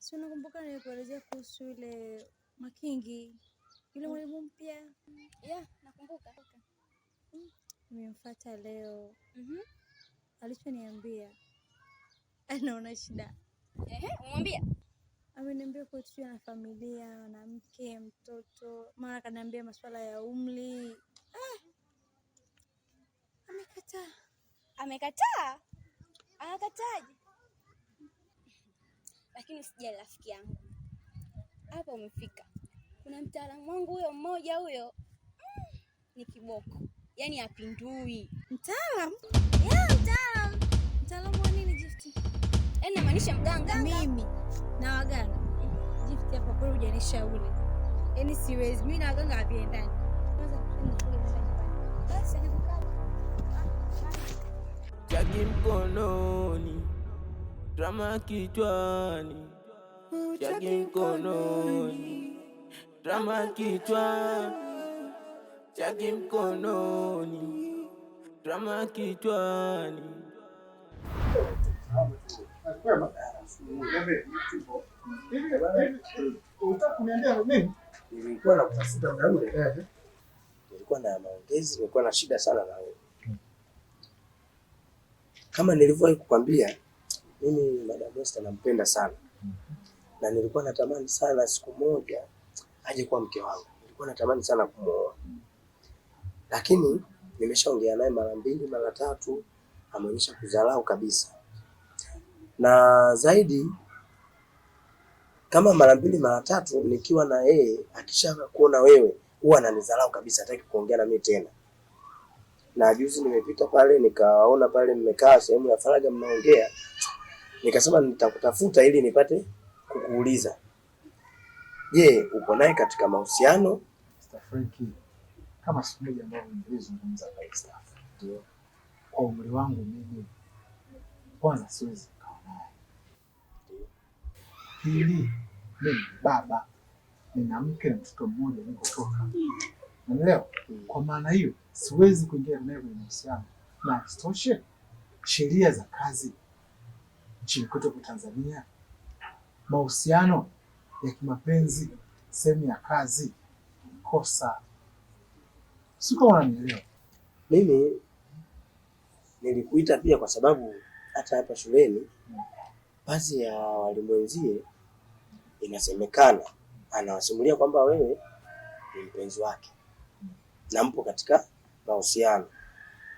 Si unakumbuka nilikuelezea kuhusu yule Makingi, yule mwalimu mpya? Yeah, nakumbuka. Nimemfuata leo. Alichoniambia anaona shida. Umwambia? Ameniambia kwa tu na familia, na mke, mtoto. Mara kaniambia masuala ya umri. Amekataa. Amekataa? Anakataje? Lakini usijali rafiki yangu. Hapa umefika. Kuna mtaalamu wangu huyo mmoja huyo. Ni kiboko. Yaani hapindui. Mtaalamu? Yeah, mtaalamu. Mtaalamu wa nini Gift? Yaani namaanisha mganga. Mimi na waganga. Gift hapa kwa hujanishauri. Yaani siwezi. Mimi na waganga haviendani. Kwanza tufunge nyumbani. Basi nikukaa. Jagi mkononi, drama kichwani. Jagi mkononi, drama kichwani. Jagi mkononi, drama kichwani. Nilikuwa na kutafuta muda ule. Nilikuwa na maongezi, nilikuwa na shida sana na wewe. Kama nilivyowahi kukwambia, mimi Madam Esther nampenda sana. Na nilikuwa natamani sana siku moja aje kuwa mke wangu. Nilikuwa natamani sana kumuoa. Lakini nimeshaongea naye mara 2 mara 3, ameonyesha kudharau kabisa. Na zaidi kama mara 2 mara 3 nikiwa na yeye, akishaka kuona wewe huwa ananidharau kabisa, hataki kuongea na mimi tena. Na juzi nimepita pale nikaona pale mmekaa sehemu ya faraga mnaongea. Nikasema nitakutafuta ili nipate kukuuliza. Je, uko naye katika mahusiano? Mr. Frankie, kama siku moja ambavyo nilizungumza kwa staff. Ndio. Kwa umri wangu mimi bwana siwezi kukaa naye. Pili, mimi baba, nina mke na mtoto mmoja nilikotoka. Unaelewa? Kwa maana hiyo siwezi kuingia naye kwenye mahusiano. Na isitoshe sheria za kazi nchini kwetu kwa Tanzania, mahusiano ya kimapenzi sehemu ya kazi kosa. Siko unanielewa? Mimi nilikuita pia kwa sababu hata hapa shuleni baadhi ya walimu wenzie inasemekana anawasimulia kwamba wewe ni mpenzi wake na mpo katika mahusiano.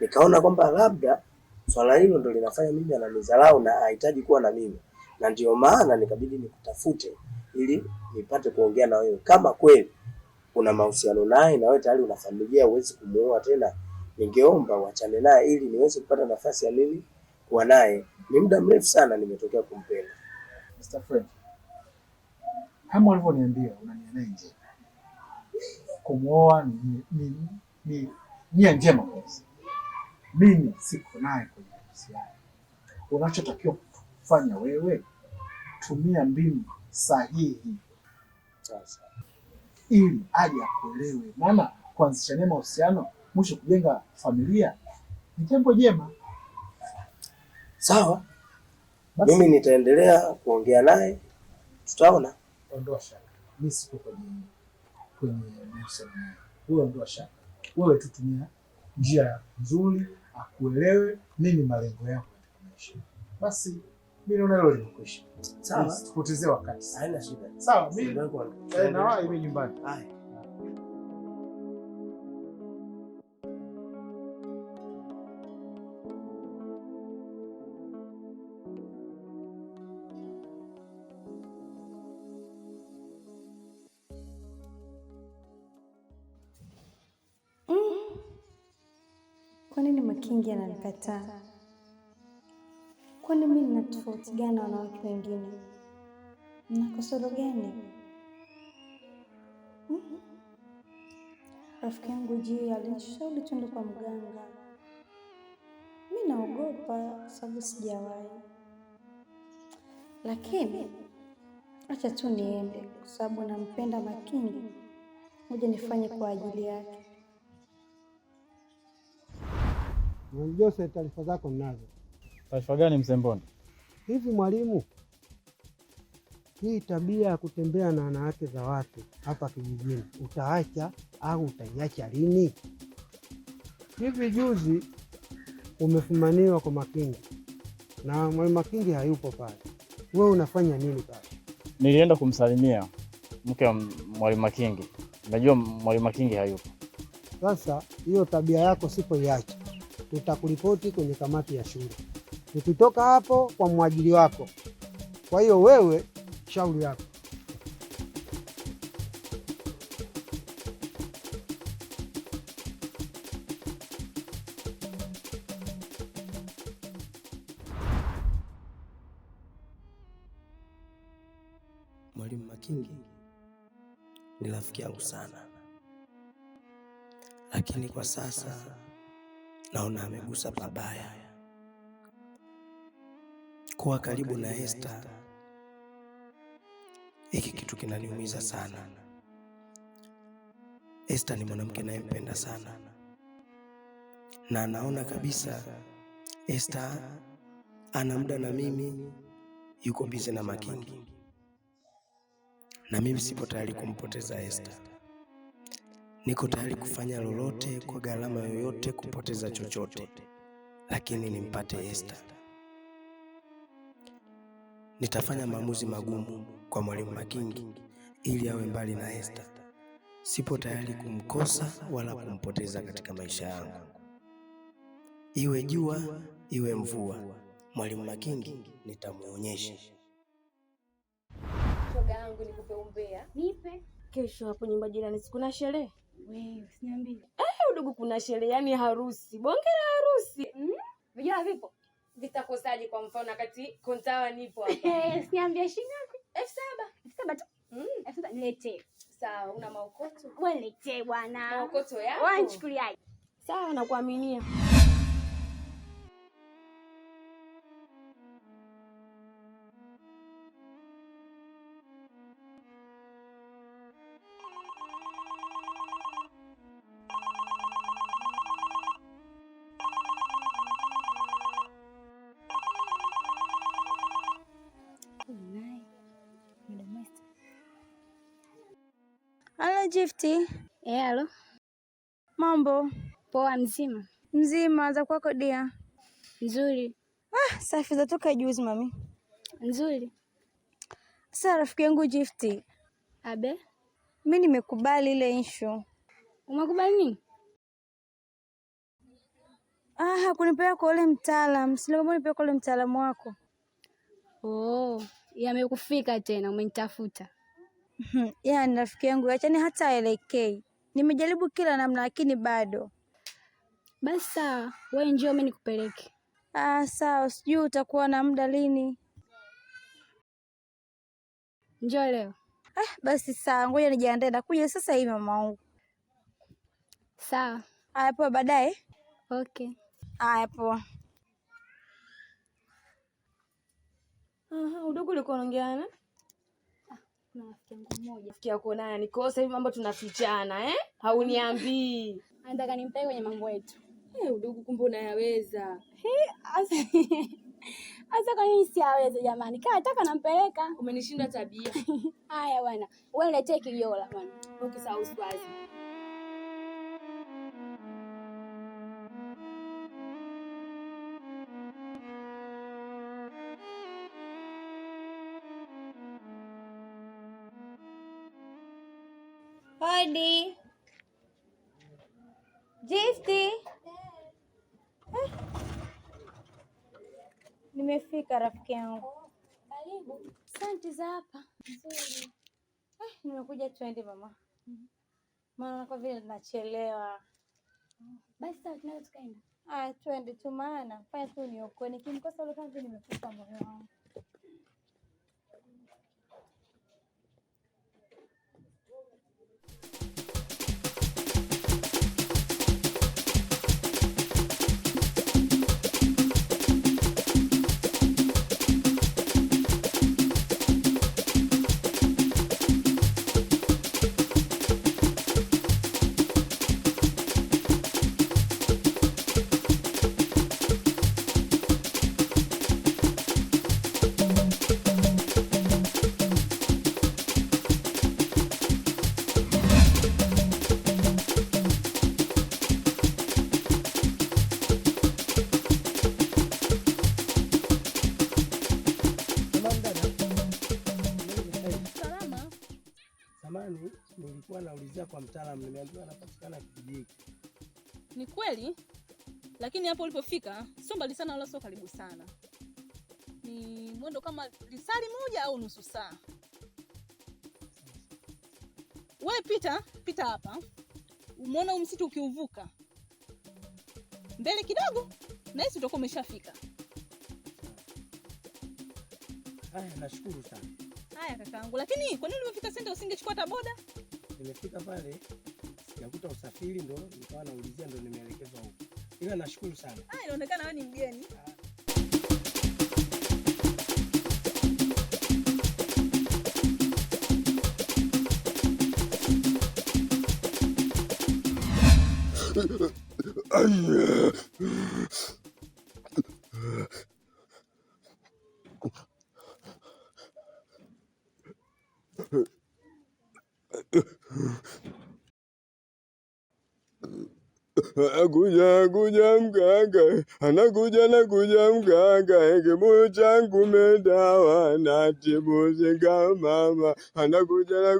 Nikaona kwamba labda swala hilo ndio linafanya mimi ananidharau na hahitaji kuwa na mimi. Na ndio maana nikabidi nikutafute ili nipate kuongea na wewe. Kama kweli una mahusiano naye na wewe tayari una familia, huwezi kumuoa tena, ningeomba uachane naye ili niweze kupata nafasi ya mimi kuwa naye. Ni muda mrefu sana nimetokea kumpenda. Mr. Frank, kama ulivyoniambia unania naye nje. Kumuoa ni nia njema kabisa. Mimi siko naye kwenye mahusiano. Unachotakiwa kufanya wewe, tumia mbinu sahihi Sasa ili aje akuelewe. Maana kuanzisha naye mahusiano mwisho kujenga familia ni jambo jema. Sawa. Mimi nitaendelea kuongea naye, tutaona. Ondoa shaka. Mimi siko kwenye mahusiano naye. Wewe ondoa shaka. Wewe tutumia njia nzuri akuelewe nini malengo yako katika maisha. Basi mimi naona hilo limekwisha. Sawa. Tupotezee wakati. Haina shida. Sawa, mimi na wapi mimi nyumbani. Haya. Kwa nini Makingi ananikataa? Kwani mimi nina tofauti gani na wanawake wengine? Nina kasoro gani? Rafiki yangu Jia alinishauri twende kwa mganga. Mimi naogopa sababu sijawahi. Lakini acha tu niende kwa sababu nampenda Makingi. Ngoja nifanye kwa ajili yake. Jose, taarifa zako ninazo. Taarifa gani mzee Mbona? Hivi mwalimu, hii tabia ya kutembea na wanawake za watu hapa kijijini utaacha au utaiacha lini? Hivi juzi umefumaniwa kwa Makingi na Mwalimu Makingi hayupo pale, wewe unafanya nini pale? Nilienda kumsalimia mke wa Mwalimu Makingi, najua Mwalimu Makingi hayupo. Sasa hiyo tabia yako sipoiacha, tutakuripoti kwenye kamati ya shule, tukitoka hapo kwa mwajili wako. Kwa hiyo wewe, shauri yako. Mwalimu Makingi ni rafiki yangu sana, lakini kwa sasa naona amegusa pabaya. Kuwa karibu na Esther, hiki kitu kinaniumiza sana. Esther ni mwanamke nayempenda sana, na naona kabisa Esther ana muda na mimi, yuko bize na Makingi, na mimi sipo tayari kumpoteza Esther. Niko tayari kufanya lolote kwa gharama yoyote, kupoteza chochote, lakini nimpate Esther. Nitafanya maamuzi magumu kwa Mwalimu Makingi ili awe mbali na Esther. Sipo tayari kumkosa wala kumpoteza katika maisha yangu. Iwe jua, iwe mvua, Mwalimu Makingi nitamuonyesha. Shoga yangu nikupe umbea. Nipe. Kesho hapo nyumba jirani kuna sherehe. Wewe usiniambie. Udugu kuna sherehe, yani harusi. Bonge la harusi. Vijana vipo. Vitakosaje kwa mfano wakati kontawa nipo hapa? Usiniambie shilingi ngapi? 7,000. 7,000 tu. 7,000 niletee. Sawa, una maokoto? Wewe niletee bwana. Maokoto yako? Wewe nichukuliaje? Sawa, nakuaminia. Halo Gifty. Halo. Mambo? Poa, mzima? Mzima, za kwako dia? Nzuri. Safi, za toka juzi mami. Nzuri. Sasa rafiki yangu Gifty. Abe? Mimi nimekubali ile issue. Umekubali nini? Hakunipeleka kwa ule mtaalamu. Siliomba nipeleke kwa ule mtaalamu wako. Oh, yamekufika tena, umenitafuta. Yaani rafiki yangu, achani hata aelekei. Nimejaribu kila namna lakini bado. Basi sawa, wewe njoo mimi nikupeleke. Sawa, sijui utakuwa na muda lini. Njoo leo. Basi sawa, ngoja nijiandae na kuja sasa hivi mama wangu. Sawa. Poa, baadaye. Okay. Poa. Udugu ulikuwa unaongeana? Kuna rafiki yangu mmoja. Rafiki yako naye nikosa hivi mambo tunafichana Hauniambii. Anataka nimpeleke kwenye mambo yetu. Udugu kumbe unayaweza. Asa kwa nini siaweze jamani? Kaa nataka nampeleka. Umenishinda tabia. Haya bwana. Wewe niletee kiliola bwana. Ukisahau uswazi. Hodi. Gifty. Nimefika rafiki yangu. Karibu. Asante za hapa. Nzuri. Nimekuja twende mama. Maana kwa vile nachelewa. Basi sawa, tunaweza tukaenda. Twende tu, maana fanya tu niokoe. Nikimkosa ule kazi nimekufa moyo wangu. samani, nilikuwa naulizia kwa mtaalamu, nimeambiwa anapatikana kijiji hiki. Ni kweli, lakini hapo ulipofika sio mbali sana wala sio karibu sana. Ni mwendo kama lisali moja au nusu saa. Wewe pita hapa. Umeona msitu ukiuvuka mbele kidogo, na hisi utakuwa umeshafika. Haya, nashukuru sana. Haya kakaangu, lakini kwa nini umefika senta usingechukua hata boda? Nimefika pale, sijakuta usafiri, ndo nikawa naulizia, ndo nimeelekezwa huko. Ila nashukuru sana. Haya, inaonekana wewe ni mgeni. Kuja mganga, anakuja mganga, kibuyu changu medawa na tibu zinga mama. Anakuja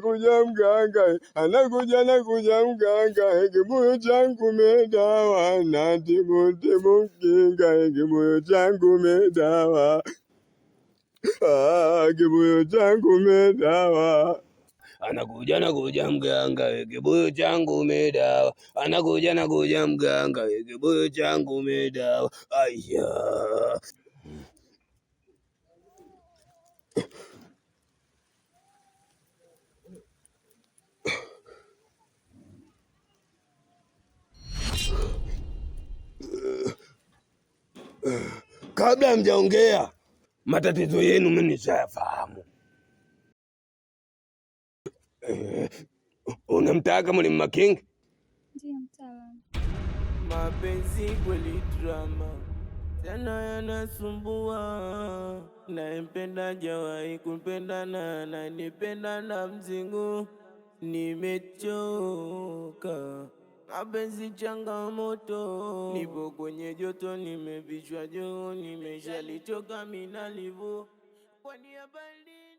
mganga, anakuja mganga, kibuyu changu medawa na tibu kinga, kibuyu changu medawa, kibuyu changu medawa. Anakuja mganga, kibuyu changu medawa. Anakuja mganga, kibuyu changu medawa. Aya. Kabla mjaongea, matatizo yenu mimi nishayafahamu. Unamtaka Mwalimu Makingi? Ndiyo mtaalamu. Mapenzi kweli drama, tena yanasumbua. Nampenda jawahi kupendana, nanipenda na mzingu. Nimechoka mapenzi changamoto, nipo kwenye joto, nimevishwa joo, nimeshalichoka minalivu. Kwani habari